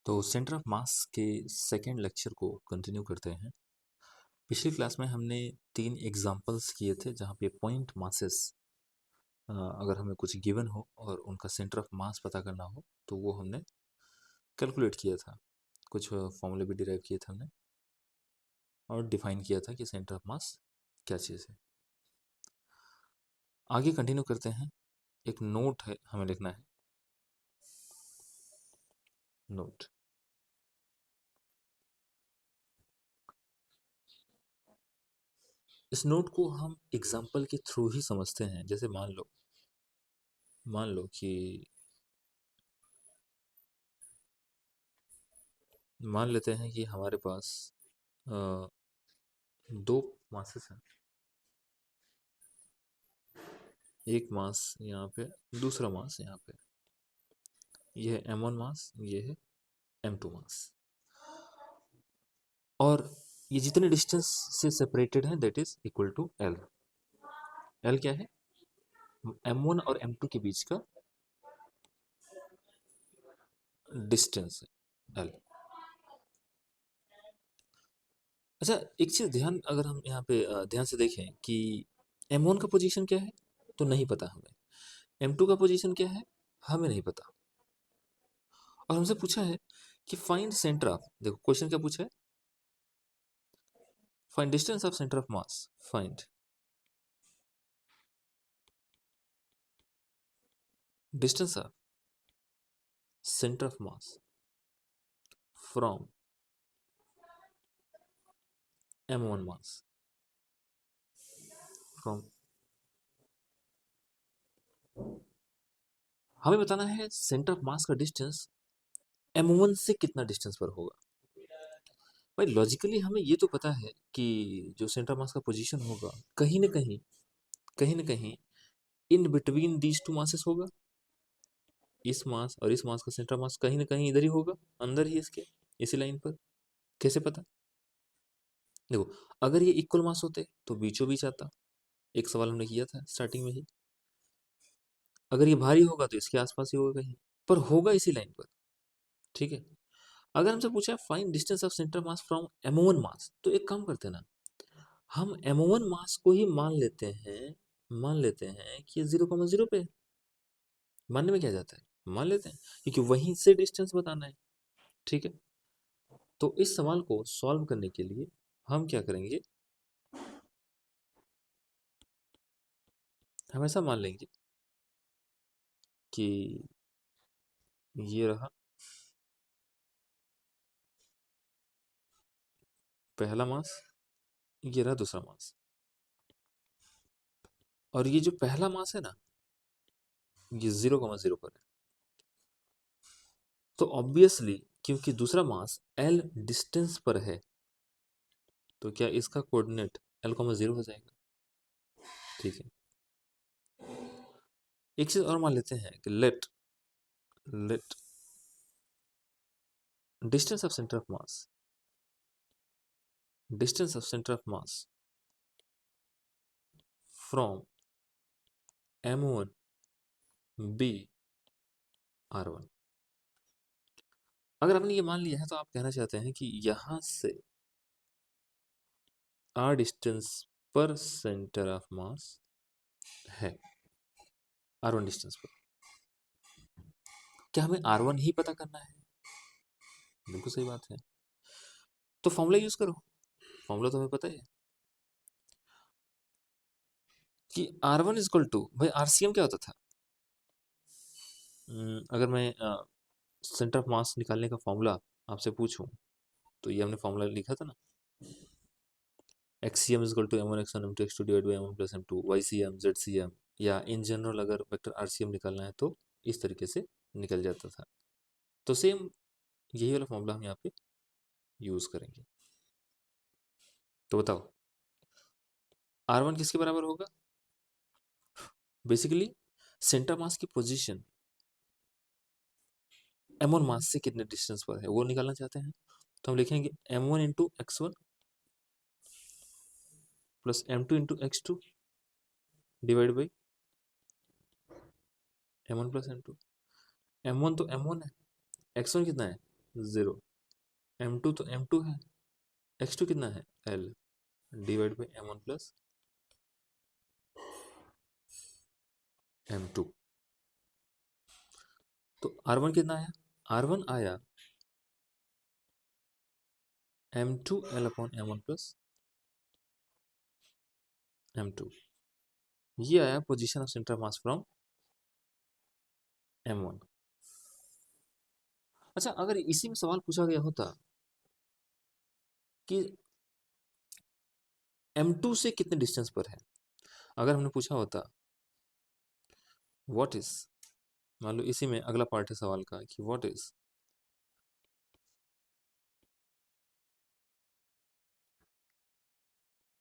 तो centre of मास के second lecture को कंटिन्यू करते हैं। पिछली क्लास में हमने 3 एग्जांपल्स किए थे जहाँ पे पॉइंट मासेस अगर हमें कुछ गिवन हो और उनका सेंटर ऑफ मास पता करना हो तो वो हमने कैलकुलेट किया था। कुछ फॉर्मूले भी डिराइव किए थे हमने और डिफाइन किया था कि सेंटर ऑफ मास क्या चीज़ है। आगे कंटिन्यू करते हैं। एक नोट है, हमें लिखना है नोट। इस नोट को हम एग्जाम्पल के थ्रू ही समझते हैं। जैसे मान लो कि मान लेते हैं कि हमारे पास अ, 2 मासेस हैं। एक मास यहाँ पे, दूसरा मास यहाँ पे। ये है m1 मास, ये है m2 मास। और ये जितने डिस्टेंस से सेपरेटेड हैं that is equal to l। l क्या है? m1 और m2 के बीच का डिस्टेंस है l। अच्छा, एक चीज ध्यान, अगर हम यहाँ पे ध्यान से देखें कि m1 का पोजीशन क्या है तो नहीं पता हमें, m2 का पोजीशन क्या है हमें नहीं पता। और हमसे पूछा है कि फाइंड सेंटर ऑफ, देखो क्वेश्चन क्या पूछा है, find distance of centre of mass. Find distance of center of mass from m1 mass from, हमें बताना है सेंटर ऑफ मास का डिस्टेंस m1 से कितना डिस्टेंस पर होगा। भाई लॉजिकली हमें ये तो पता है कि जो सेंटर ऑफ मास का पोजीशन होगा कहीं ना कहीं, कहीं ना कहीं in between these two masses होगा। इस मास और इस मास का सेंटर ऑफ मास कहीं ना कहीं इधर ही होगा, अंदर ही इसके, इसी लाइन पर। कैसे पता? देखो, अगर ये इक्वल मास होते तो बीचों बीच आता। एक सवाल हमने किया था स्टार्टिंग में ही। अगर ये भारी होगा तो इसके आसपास ही होगा कहीं, पर होगा इसी लाइन पर। ठीक है। अगर हमसे पूछा है find distance of centre mass from m1 मास, तो एक काम करते हैं ना, हम m1 मास को ही मान लेते हैं कि ये 0,0 पे है। मानने में क्या जाता है, मान लेते हैं, क्योंकि वहीं से डिस्टेंस बताना है। ठीक है। तो इस सवाल को सॉल्व करने के लिए हम क्या करेंगे, हम ऐसा मान लेंगे कि ये रहा पहला मास, ये रहा दूसरा मास। और ये जो पहला मास है ना, ये 0,0 पर है। तो ऑब्वियसली क्योंकि दूसरा मास l डिस्टेंस पर है तो क्या इसका कोऑर्डिनेट l,0 हो जाएगा। ठीक है। एक चीज और मान लेते हैं कि let distance of centre of mass, distance of centre of mass from m1 b r1। अगर आपने ये मान लिया है तो आप कहना चाहते हैं कि यहां से r डिस्टेंस पर सेंटर ऑफ मास है, r1 डिस्टेंस पर। क्या हमें r1 ही पता करना है? बिल्कुल सही बात है। तो फॉर्मूला यूज करो, फॉर्मूला तो हमें पता है कि r1 इक्वल टू, भाई आरसीएम क्या होता था? अगर मैं सेंटर ऑफ मास निकालने का फॉर्मूला आपसे पूछूं तो ये हमने फॉर्मूला लिखा था ना, xcm equal to m1 x1 m2 x2 divide by m1 plus m2 ycm zcm, या इन जनरल अगर वेक्टर आरसीएम निकालना है तो इस तरीके से निकल जाता था। तो सेम यही वाला फॉर्मूला हम यहाँ पे यूज करेंगे। तो बताओ r1 किसके बराबर होगा? बेसिकली सेंटर मास की पोजीशन m1 मास से कितने डिस्टेंस पर है वो निकालना चाहते हैं। तो हम लिखेंगे m1 into x1 plus m2 into x2 divide by m1 plus m2। m1 तो m1 है, x1 कितना है 0। m2 तो m2 है, x2 कितना है l, divide by m1 plus m2। तो r1 कितना आया, r1 आया m2 l upon m1 plus m2। ये आया position of centre of mass from m1। अच्छा, अगर इसी में सवाल पूछा गया होता कि m2 से कितने डिस्टेंस पर है, अगर हमने पूछा होता व्हाट इज, मान लो इसी में अगला पार्ट है सवाल का कि what is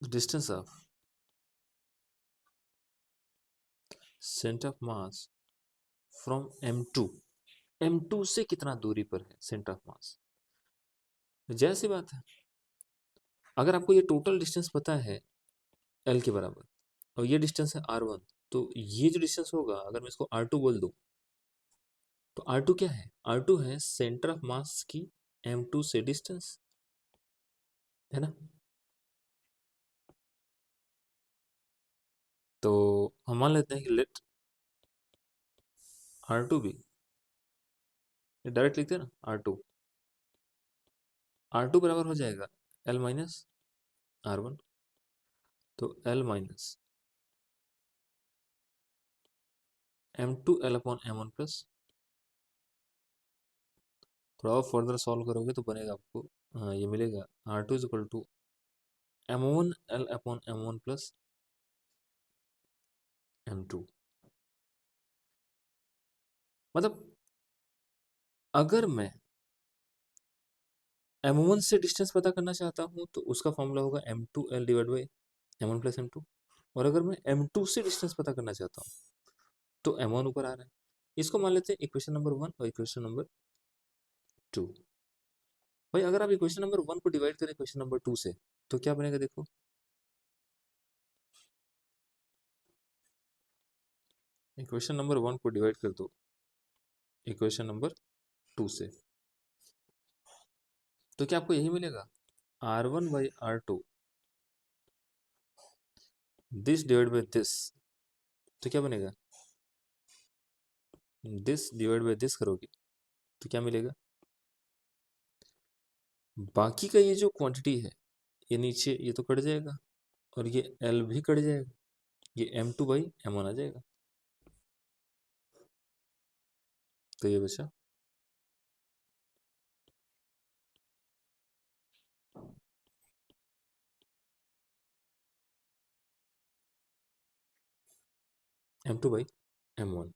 distance of centre of mass from m2, m2 से कितना दूरी पर है सेंटर ऑफ मास। जैसी बात है, अगर आपको ये टोटल डिस्टेंस पता है l के बराबर और ये डिस्टेंस है r1, तो ये जो डिस्टेंस होगा अगर मैं इसको r2 बोल दूं, तो r2 क्या है, r2 है सेंटर ऑफ मास की m2 से डिस्टेंस, है ना। तो हम मान लेते हैं कि लेट r2 भी, डायरेक्ट लिखते हैं ना r2, r2 बराबर हो जाएगा l माइनस r1। तो l minus m2 l upon m1 plus, थोड़ा और फर्दर सॉल्व करोगे तो बनेगा आपको, हाँ ये मिलेगा r2 is equal to m1 l upon m1 plus m2। मतलब अगर मैं m1 से डिस्टेंस पता करना चाहता हूँ तो उसका फॉर्मूला होगा m2l divide by m1 plus m2, और अगर मैं m2 से डिस्टेंस पता करना चाहता हूँ तो m1 ऊपर आ रहा है। इसको मान लेते हैं इक्वेशन नंबर 1 और इक्वेशन नंबर 2। भाई अगर आप इक्वेशन नंबर 1 को डिवाइड करें इक्वेशन नंबर 2 से तो क्या बनेगा, देखो इक्वेशन नंबर 1 को डिवाइड कर दो इक्वेशन नंबर 2 से, तो क्या आपको यही मिलेगा r1 by r2 this divide by this, तो क्या बनेगा दिस डिवाइड बाई दिस करोगे तो क्या मिलेगा, बाकी का ये जो क्वांटिटी है ये नीचे ये तो कट जाएगा और ये l भी कट जाएगा, ये m2 बाई m1 आ जाएगा। तो ये बचा m2 बाई m1।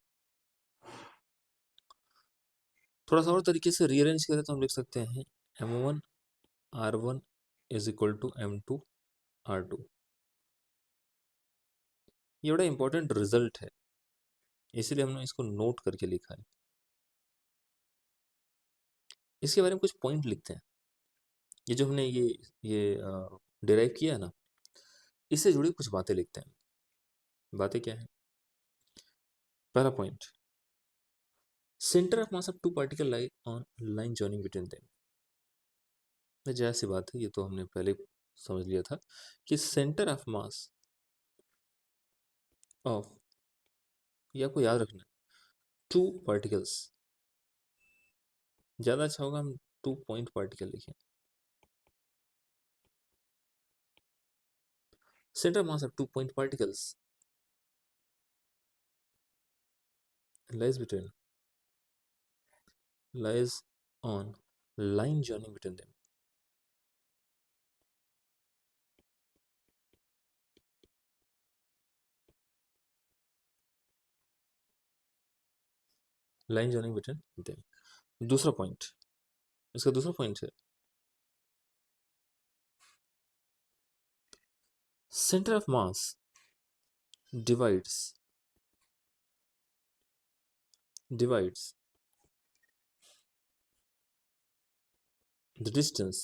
थोड़ा सा और तरीके से रीअरेंज करें तो हम लिख सकते हैं m1 r1 is equal to m2 r2। ये बड़ा इंपॉर्टेंट रिजल्ट है, इसीलिए हमने इसको नोट करके लिखा है। इसके बारे में कुछ पॉइंट लिखते हैं, ये जो हमने ये डिराइव किया है ना, इससे जुड़ी कुछ बातें लिखते हैं। बातें क्या है, पहला point, centre of mass of two particle lie on line joining between them. जैसी बात है, ये तो हमने पहले समझ लिया था कि सेंटर ऑफ मास ऑफ, ये आपको याद रखना है, टू पार्टिकल्स, ज़्यादा अच्छा होगा हम 2 पॉइंट पार्टिकल लिखें। Centre mass of 2 point particles lies between lies on line joining between them। Line joining between them. दूसरा पॉइंट, इसका दूसरा पॉइंट है centre of mass divides divides the distance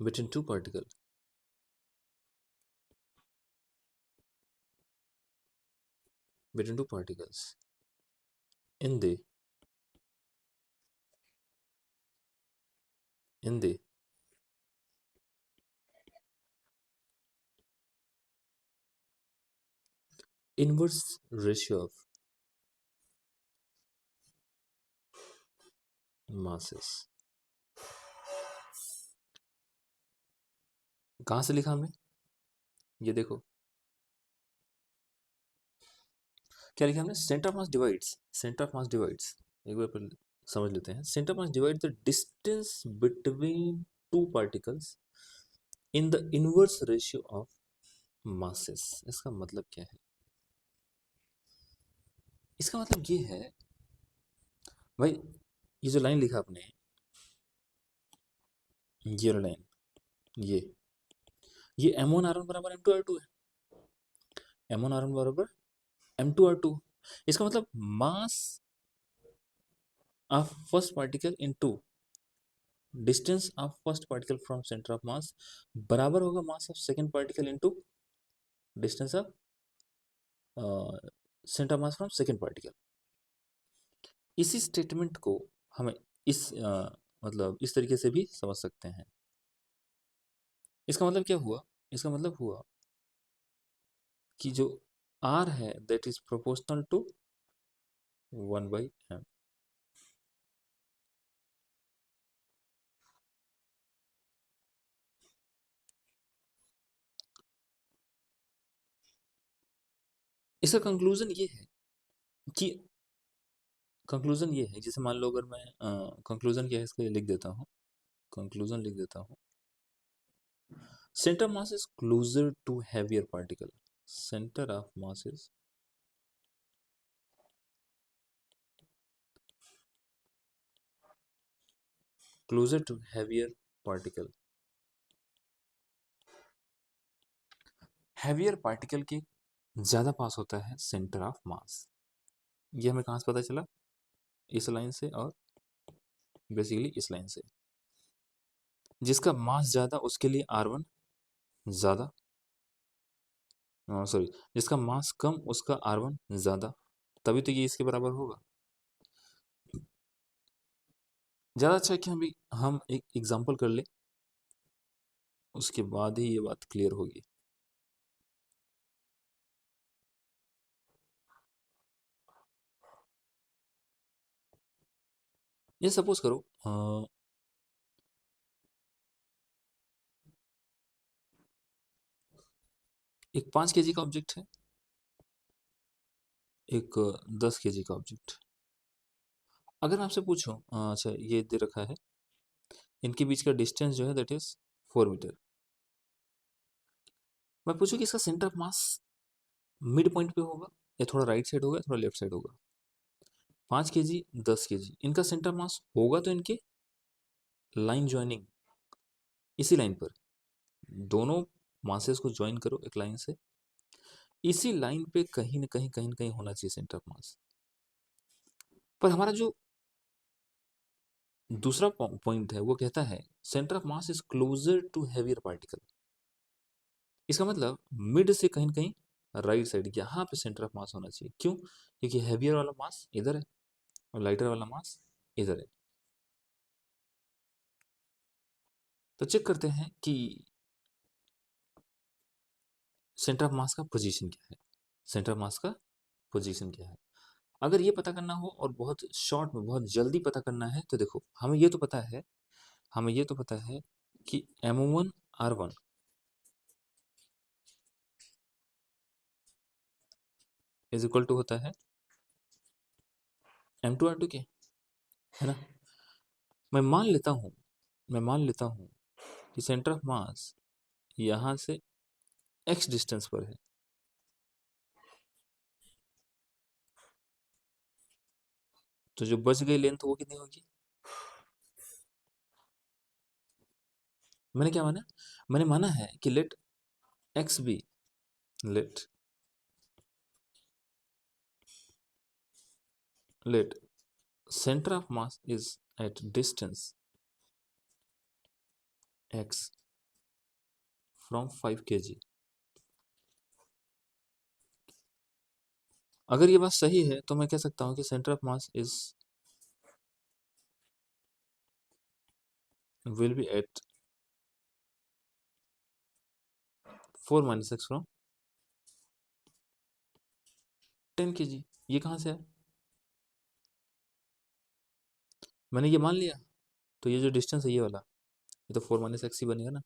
between two particles in the in the inverse ratio of masses। कहाँ से लिखा हमने? ये देखो क्या लिखा हमने, centre of mass divides, centre of mass divides, एक बार पहले समझ लेते हैं। Centre of mass divide the distance between two particles in the inverse ratio of masses. इसका मतलब क्या है? इसका मतलब ये है भाई, ये जो लाइन लिखा आपने, ये लाइन, ये M1 R1 बराबर M2R2 है। M1 R1 बराबर M2R2। इसका मतलब mass of first particle into distance of first particle from centre of मास बराबर होगा mass of second particle into distance of centre of mass from second particle. इसी statement को हमें इस मतलब इस तरीके से भी समझ सकते हैं। इसका मतलब क्या हुआ? इसका मतलब हुआ कि जो R है that is proportional to 1/m। इसका कंक्लूजन ये है कि कंक्लूजन ये है, जैसे मान लो अगर मैं कंक्लूजन क्या है इसका, ये लिख देता हूँ, कंक्लूजन लिख देता हूँ। Centre mass is closer to heavier particle, centre of mass is closer to heavier particle. Heavier particle के ज्यादा पास होता है सेंटर ऑफ मास। ये हमें कहाँ से पता चला? इस लाइन से, और बेसिकली इस लाइन से। जिसका मास ज्यादा उसके लिए R1 ज्यादा, सॉरी, जिसका मास कम उसका R1 ज्यादा, तभी तो ये इसके बराबर होगा। ज्यादा अच्छा है कि हम एक एग्जांपल कर ले, उसके बाद ही ये बात क्लियर होगी। ये सपोज करो एक 5 kg का ऑब्जेक्ट है, एक 10 kg का ऑब्जेक्ट। अगर मैं आपसे पूछूं, अच्छा ये दे रखा है, इनके बीच का डिस्टेंस जो है दैट इज 4 मीटर। मैं पूछूं कि इसका centre of mass mid point पे होगा, या थोड़ा राइट साइड होगा, थोड़ा लेफ्ट साइड होगा। 5 kg 10 kg, इनका सेंटर मास होगा तो इनके लाइन ज्वाइनिंग, इसी लाइन पर दोनों मासेस को ज्वाइन करो एक लाइन से, इसी लाइन पे कहीं न कहीं होना चाहिए सेंटर ऑफ मास। पर हमारा जो दूसरा पॉइंट है वो कहता है centre of mass is closer to heavier particle. इसका मतलब मिड से कहीं न कहीं राइट साइड, यहाँ पे सेंटर ऑफ मास होना चाहिए। क्यों? क्योंकि हैवियर वाला मास इधर है और लाइटर वाला मास इधर है। तो चेक करते हैं कि सेंटर ऑफ मास का पोजीशन क्या है, सेंटर ऑफ मास का पोजीशन क्या है। अगर ये पता करना हो और बहुत शॉर्ट में बहुत जल्दी पता करना है तो देखो, हमें ये तो पता है कि M1 R1 is equal to होता है M2R2 के, है ना। मैं मान लेता हूँ कि सेंटर ऑफ मास यहाँ से x डिस्टेंस पर है, तो जो बच गई लेंथ वो कितनी होगी? मैंने क्या माना? मैंने माना है कि let x be, let let center of mass is at distance x from 5 kg। अगर ये बात सही है तो मैं कह सकता हूँ कि centre of mass is will be at 4 minus x from 10 kg। ये कहाँ से है? मैंने ये मान लिया, तो ये जो डिस्टेंस है ये वाला, ये तो 4 माइनस एक्स ही बनेगा ना।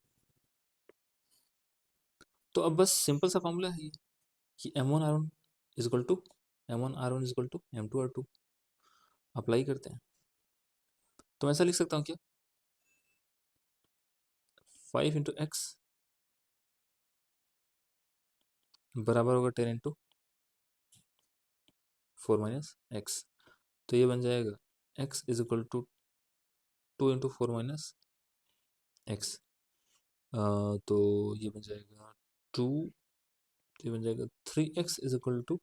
तो अब बस सिंपल सा फॉर्मूला है ये कि m1r1 is equal to m1r1 is equal to m2r2। Apply करते हैं तो मैं ऐसा लिख सकता हूँ क्या, 5 इंटू एक्स बराबर होगा 10 इंटू 4 माइनस एक्स। तो ये बन जाएगा x is equal to 2 into 4 minus x. तो ये बन जाएगा 2, तो ये बन जाएगा 3x is equal to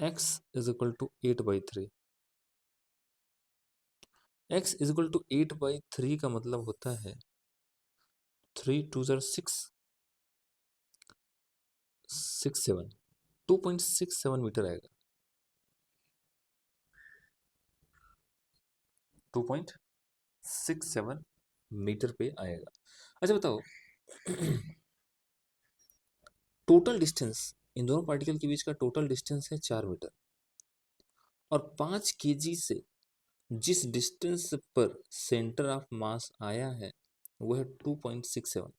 x is equal to 8/3। x is equal to 8/3 का मतलब होता है 3 2 6 6 7 2.67 मीटर आएगा, 2.67 मीटर पे आएगा। अच्छा बताओ, टोटल डिस्टेंस इन दोनों पार्टिकल के बीच का टोटल डिस्टेंस है 4 मीटर, और 5 केजी से जिस डिस्टेंस पर सेंटर ऑफ मास आया है वह है 2.67।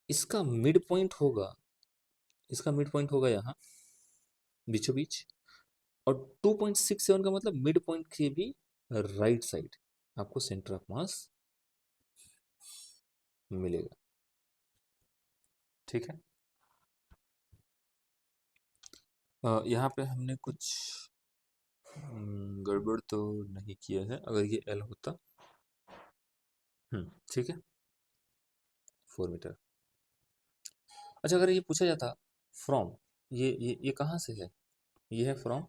इसका मिड पॉइंट होगा, इसका मिड पॉइंट होगा यहाँ बीचों बीच, और 2.67 का मतलब मिड पॉइंट के भी राइट साइड आपको सेंटर ऑफ मास मिलेगा। ठीक है, यहाँ पे हमने कुछ गड़बड़ तो नहीं किया है, अगर ये एल होता। ठीक है, 4 मीटर। अच्छा अगर ये पूछा जाता फ्रॉम, ये कहाँ से है, ये है फ्रॉम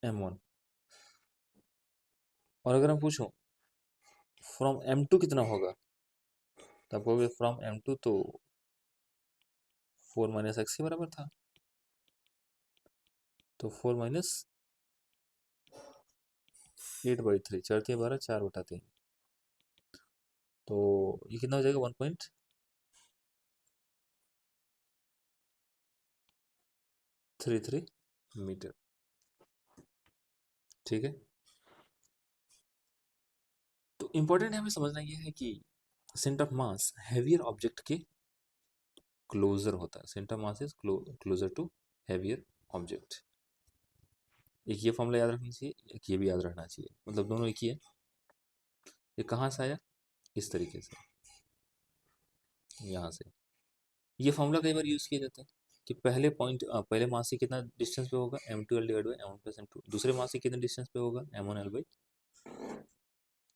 m1, और अगर मैं पूछूं फ्रॉम m2 कितना होगा, तो आप कहोगे फ्रॉम m2 तो 4 माइनस एक्स के बराबर था, तो 4 माइनस 8/3, 4×3 = 12, 4/3, तो ये कितना हो जाएगा 1.33 मीटर। ठीक है, तो इंपॉर्टेंट हमें समझना ये है कि centre of mass heavier object के क्लोजर होता है, centre mass is closer to heavier object. एक ये फॉर्मूला याद रखना चाहिए, एक ये भी याद रखना चाहिए, मतलब दोनों एक ही है। ये कहाँ से आया, इस तरीके से, यहाँ से। ये फॉर्मूला कई बार यूज किया जाता है कि पहले पॉइंट पहले मास से कितना डिस्टेंस पे होगा m2l divide by m1 plus m2, दूसरे मास से कितने डिस्टेंस पे होगा m1l बाई।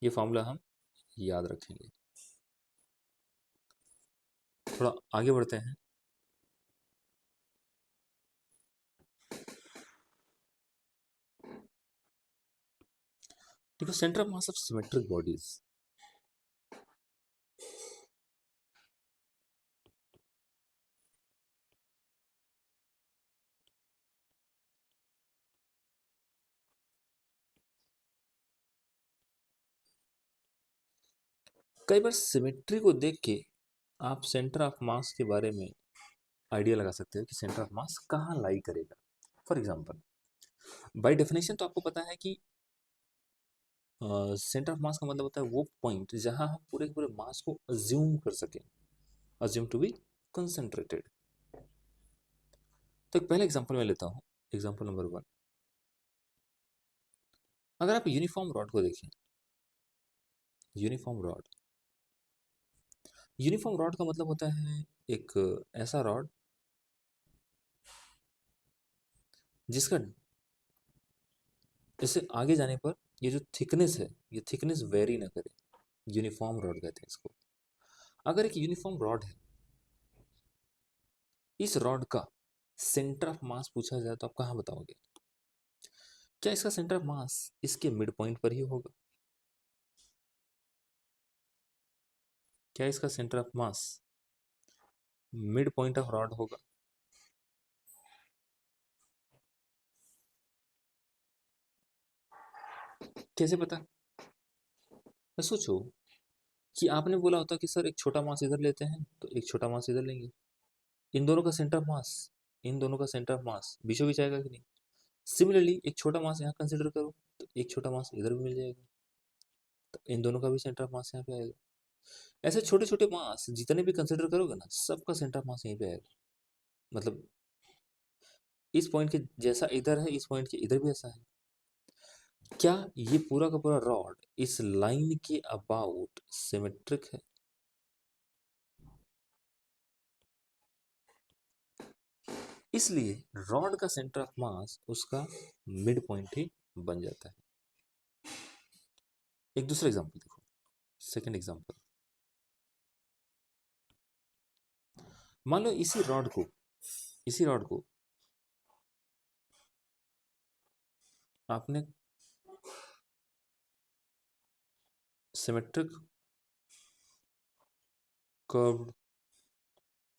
ये फॉर्मूला हम याद रखेंगे। थोड़ा आगे बढ़ते हैं। देखो centre of mass of symmetric bodies, कई बार सिमेट्री को देख के आप सेंटर ऑफ मास के बारे में आइडिया लगा सकते हो कि सेंटर ऑफ मास कहाँ लाई करेगा। फॉर एग्जांपल, बाय डेफिनेशन तो आपको पता है कि सेंटर ऑफ मास का मतलब होता है वो पॉइंट जहां हम पूरे के पूरे मास को अज्यूम कर सकें, अज्यूम टू बी कंसंट्रेटेड। तो एक पहले एग्जांपल मैं लेता हूं, एग्जांपल नंबर 1। अगर आप यूनिफॉर्म रॉड को देखें, यूनिफॉर्म रॉड, यूनिफॉर्म रॉड का मतलब होता है एक ऐसा रॉड जिसका इससे आगे जाने पर ये जो थिकनेस है, ये थिकनेस वेरी ना करे, यूनिफॉर्म रॉड कहते हैं इसको। अगर एक यूनिफॉर्म रॉड है, इस रॉड का सेंटर ऑफ मास पूछा जाए तो आप कहाँ बताओगे? क्या इसका सेंटर ऑफ मास इसके मिड पॉइंट पर ही होगा? क्या इसका centre of mass mid point of rod होगा? कैसे पता? तो सोचो कि आपने बोला होता कि सर एक छोटा मास इधर लेते हैं तो एक छोटा मास इधर लेंगे, इन दोनों का सेंटर ऑफ मास, इन दोनों का सेंटर ऑफ मास बीचों बीच आएगा कि नहीं? सिमिलरली एक छोटा मास यहाँ कंसिडर करो तो एक छोटा मास इधर भी मिल जाएगा, तो इन दोनों का भी सेंटर ऑफ मास यहाँ पे आएगा। ऐसे छोटे छोटे मास जितने भी कंसिडर करोगे ना, सबका सेंटर ऑफ मास यहीं पे आएगा। मतलब इस पॉइंट के जैसा इधर है, इस पॉइंट के इधर भी ऐसा है। क्या ये पूरा का पूरा रॉड इस लाइन के अबाउट सिमेट्रिक है? इसलिए रॉड का सेंटर ऑफ मास उसका मिड पॉइंट ही बन जाता है। एक दूसरा एग्जांपल देखो, सेकंड एग्जांपल। मान लो इसी रॉड को आपने सिमेट्रिक कर्व्ड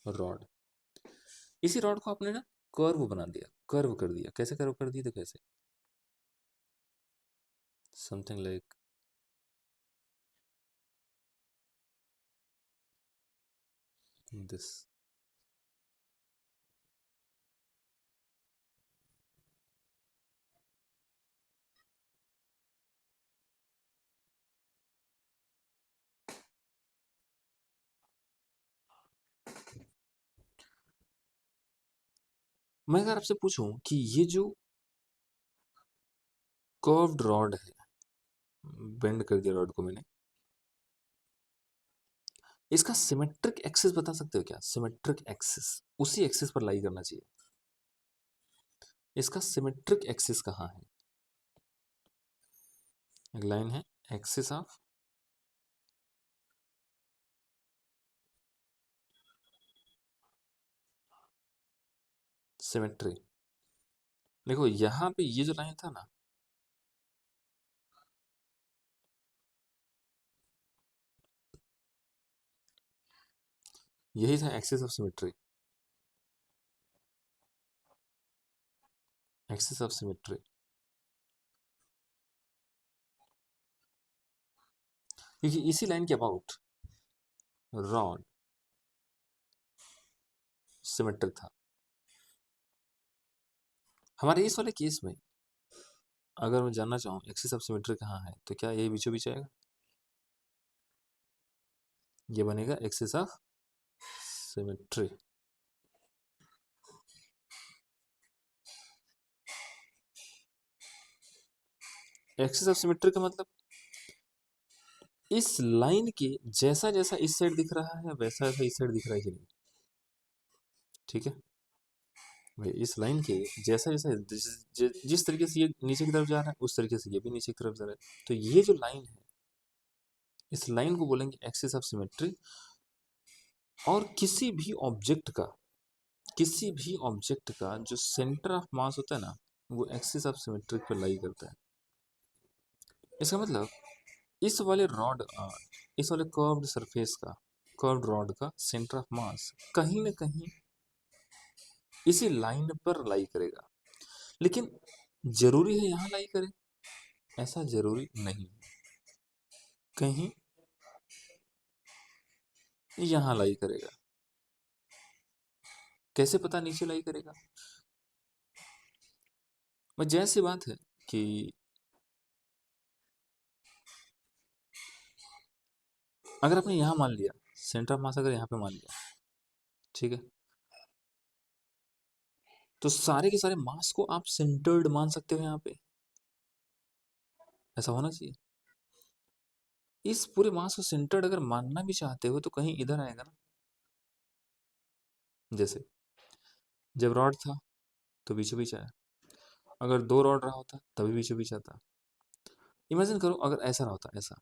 रॉड, इसी रॉड को आपने ना कर्व बना दिया, कर्व कर दिया। कैसे कर्व कर दिया? तो कैसे, समथिंग लाइक दिस। मैं अगर आपसे पूछूं कि ये जो कर्व्ड रॉड है, बेंड कर दिया रॉड को मैंने, इसका सिमेट्रिक एक्सिस बता सकते हो क्या? सिमेट्रिक एक्सिस उसी एक्सिस पर लाई करना चाहिए। इसका सिमेट्रिक एक्सिस कहाँ है? एक लाइन है, एक्सिस ऑफ सिमेट्री। देखो यहां पे ये जो लाइन था ना, यही था axis of symmetry, axis of symmetry. क्योंकि इसी लाइन के अबाउट रॉड सिमेट्रिक था। हमारे इस वाले केस में अगर मैं जानना चाहूँ एक्सिस ऑफ सिमेट्री कहाँ है, तो क्या ये बीचों बीच आएगा? ये बनेगा axis of symmetry. Axis of symmetry का मतलब इस लाइन के जैसा जैसा इस साइड दिख रहा है वैसा वैसा इस साइड दिख रहा है कि नहीं? ठीक है भाई, इस लाइन के जैसा जैसा जिस तरीके से ये नीचे की तरफ जा रहा है उस तरीके से ये भी नीचे की तरफ जा रहा है। तो ये जो लाइन है, इस लाइन को बोलेंगे एक्सिस ऑफ सिमेट्री। और किसी भी ऑब्जेक्ट का जो सेंटर ऑफ मास होता है ना, वो एक्सिस ऑफ सिमेट्रिक पर लाई करता है। इसका मतलब इस वाले रॉड इस वाले कर्व्ड सरफेस का, कर्व्ड रॉड का सेंटर ऑफ मास कहीं ना कहीं इसी लाइन पर लाई करेगा। लेकिन जरूरी है यहाँ लाई करे? ऐसा जरूरी नहीं है, कहीं यहाँ लाई करेगा। कैसे पता नीचे लाई करेगा? बस जैसी बात है कि अगर आपने यहाँ मान लिया सेंटर ऑफ मास, अगर यहाँ पे मान लिया, ठीक है, तो सारे के सारे मास को आप सेंटर्ड मान सकते हो यहाँ पे। ऐसा होना चाहिए। इस पूरे मास को सेंटर्ड अगर मानना भी चाहते हो तो कहीं इधर आएगा ना। जैसे जब रॉड था तो बीचों बीच आया, अगर दो रॉड रहा होता तभी बीचों बीच आता। इमेजिन करो अगर ऐसा रहा होता, ऐसा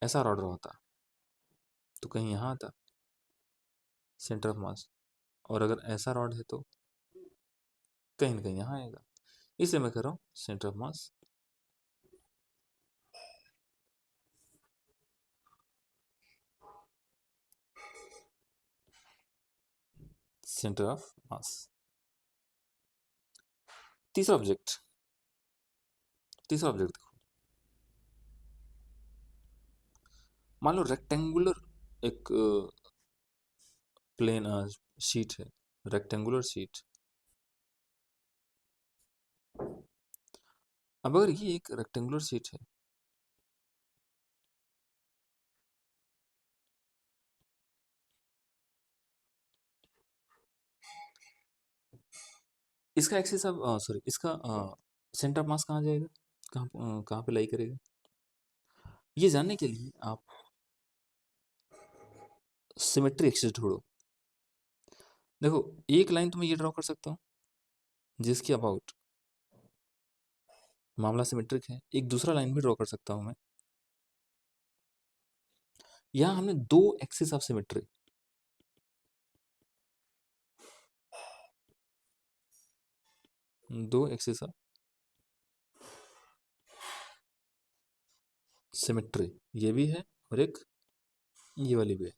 ऐसा रॉड रहा होता तो कहीं यहाँ आता सेंटर ऑफ मास, और अगर ऐसा रॉड है तो कहीं ना कहीं यहाँ आएगा। इसलिए मैं कर रहा हूँ centre of mass, centre of मास। तीसरा ऑब्जेक्ट, तीसरा ऑब्जेक्ट देखो, मान लो रेक्टेंगुलर एक प्लेन शीट है, रेक्टेंगुलर शीट। अब अगर ये एक रेक्टेंगुलर शीट है, इसका एक्सिस अब सॉरी इसका सेंटर ऑफ मास कहाँ जाएगा, कहाँ पे लाई करेगा, ये जानने के लिए आप सिमेट्री एक्सिस ढूंढो। देखो एक लाइन तो मैं ये ड्रॉ कर सकता हूँ जिसके अबाउट मामला सिमेट्रिक है, एक दूसरा लाइन भी ड्रॉ कर सकता हूँ मैं। यहाँ हमने दो एक्सिस ऑफ सिमेट्री, दो एक्सिस ऑफ सिमेट्री, ये भी है और एक ये वाली भी है।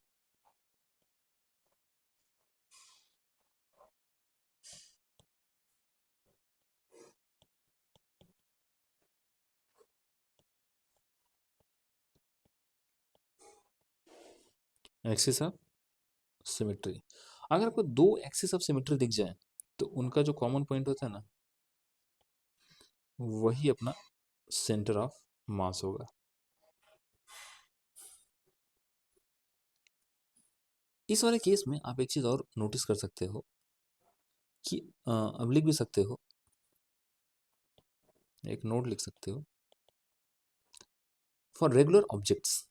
एक्सिस ऑफ सिमेट्री, अगर आपको दो एक्सिस ऑफ सिमेट्री दिख जाए तो उनका जो कॉमन पॉइंट होता है ना, वही अपना सेंटर ऑफ मास होगा। इस वाले केस में आप एक चीज और नोटिस कर सकते हो कि अब लिख भी सकते हो, एक नोट लिख सकते हो, for regular objects,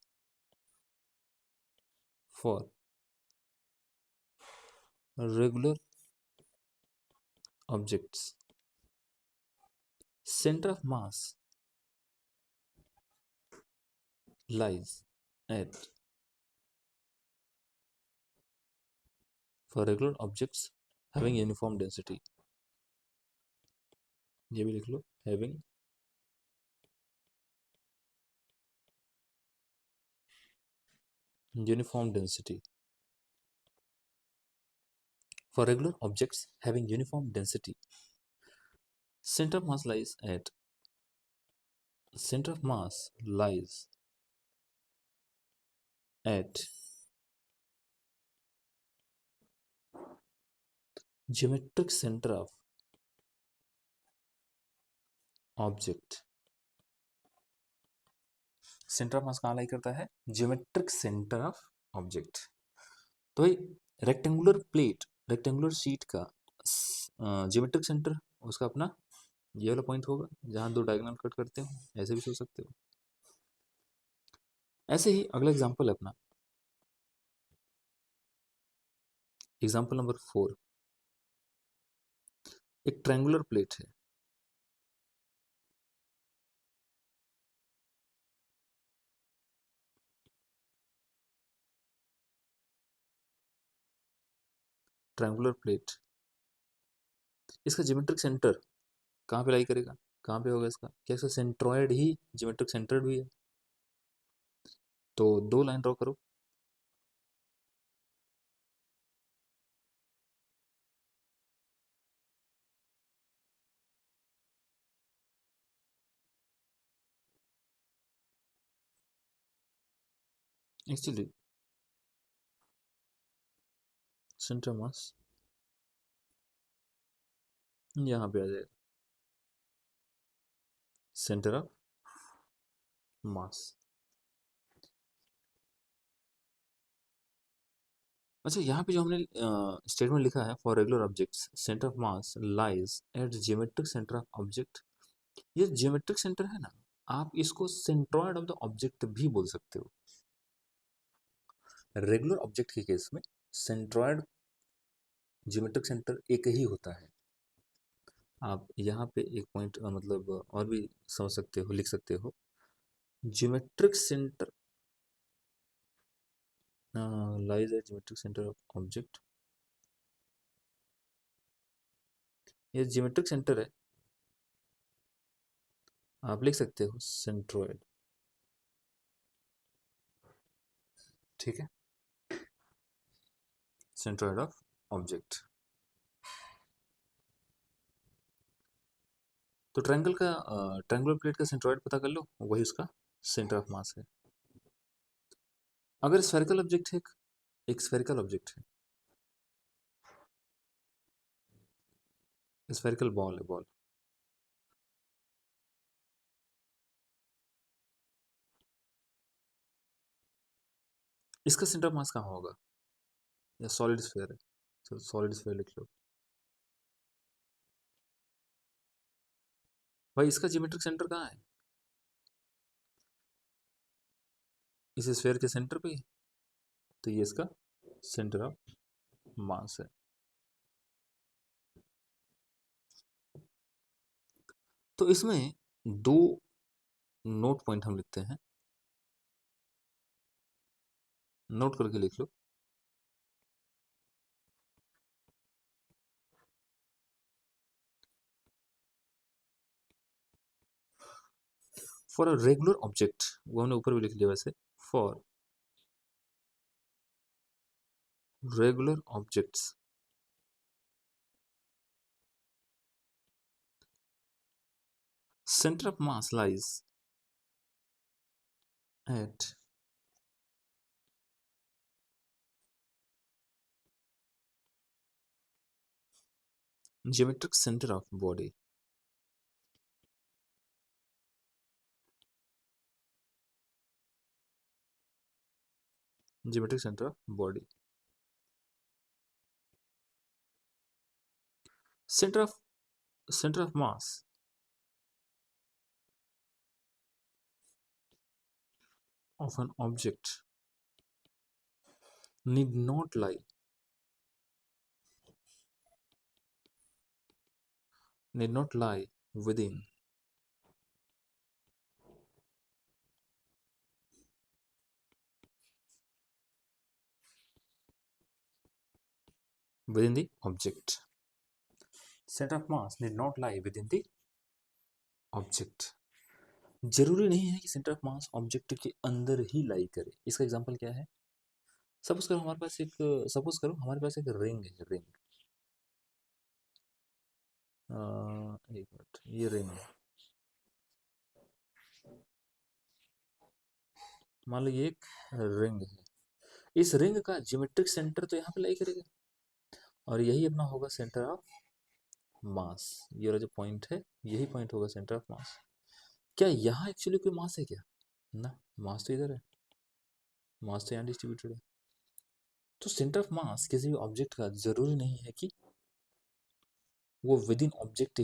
for regular objects center of mass lies at, for regular objects having uniform density, ये भी लिख लो, having uniform density, for regular objects having uniform density center of mass lies at, center of mass lies at geometric center of object, centre of मास कहाँ लाई करता है, geometric centre of object. तो भाई rectangular plate, rectangular sheet का geometric centre उसका अपना ये वाला पॉइंट होगा जहाँ दो डायगोनल कट करते हो, ऐसे भी सोच सकते हो। ऐसे ही अगला एग्जांपल है अपना, एग्जांपल नंबर 4, एक ट्रायंगुलर प्लेट है, ट्रायंगुलर प्लेट, इसका ज्योमेट्रिक सेंटर कहाँ पे लाई करेगा, कहाँ पे होगा इसका, क्या इसका सेंट्रॉयड ही ज्योमेट्रिक सेंटर भी है, तो दो लाइन ड्रॉ करो। एक्चुअली सेंटर मास यहाँ पे आ जाएगा, सेंटर ऑफ मास। अच्छा यहाँ पे जो हमने स्टेटमेंट लिखा है, for regular objects centre of mass lies at geometric centre of object, ये जियोमेट्रिक सेंटर है ना, आप इसको सेंट्रॉयड ऑफ द ऑब्जेक्ट भी बोल सकते हो। रेगुलर ऑब्जेक्ट के केस में सेंट्रॉयड जियोमेट्रिक सेंटर एक ही होता है। आप यहाँ पे एक पॉइंट मतलब और भी समझ सकते हो, लिख सकते हो, geometric centre lies at geometric centre of object, ये जियोमेट्रिक सेंटर है, आप लिख सकते हो सेंट्रॉयड, ठीक है, सेंट्रॉयड ऑफ ऑब्जेक्ट। तो ट्रायंगल का ट्रायंगुलर प्लेट का सेंट्रॉयड पता कर लो, वही उसका सेंटर ऑफ मास है। अगर स्फेरिकल ऑब्जेक्ट है, एक स्फेरिकल ऑब्जेक्ट है, स्फेरिकल बॉल है, बॉल, इसका सेंटर ऑफ मास कहाँ होगा? या सॉलिड स्फीयर है, चलो सॉलिड स्फीयर लिख लो। भाई इसका ज्योमेट्रिक सेंटर कहाँ है? इस स्फीयर के सेंटर पे है, तो ये इसका सेंटर ऑफ मास है। तो इसमें दो नोट पॉइंट हम लिखते हैं, नोट करके लिख लो। फॉर अ रेगुलर ऑब्जेक्ट, वो हमने ऊपर भी लिख लिया वैसे, for regular objects center of mass lies at geometric center of body. Geometric center of body. Center of mass of an object need not lie within the object. Center of mass need not lie within the object. जरूरी नहीं है कि centre of mass object के अंदर ही लाई करे। इसका example क्या है? सपोज करो हमारे पास एक रिंग है, रिंग, एक मिनट, ये रिंग है, मान लो ये एक रिंग है। इस रिंग का ज्योमेट्रिक सेंटर तो यहाँ पे लाई करेगा, और यही अपना होगा सेंटर ऑफ मास। ये वाला जो पॉइंट है, यही पॉइंट होगा सेंटर ऑफ मास। क्या यहाँ एक्चुअली कोई मास है क्या? ना, मास तो इधर है, मास तो यहाँ डिस्ट्रीब्यूटेड है। तो सेंटर ऑफ मास किसी भी ऑब्जेक्ट का जरूरी नहीं है कि वो विद इन ऑब्जेक्ट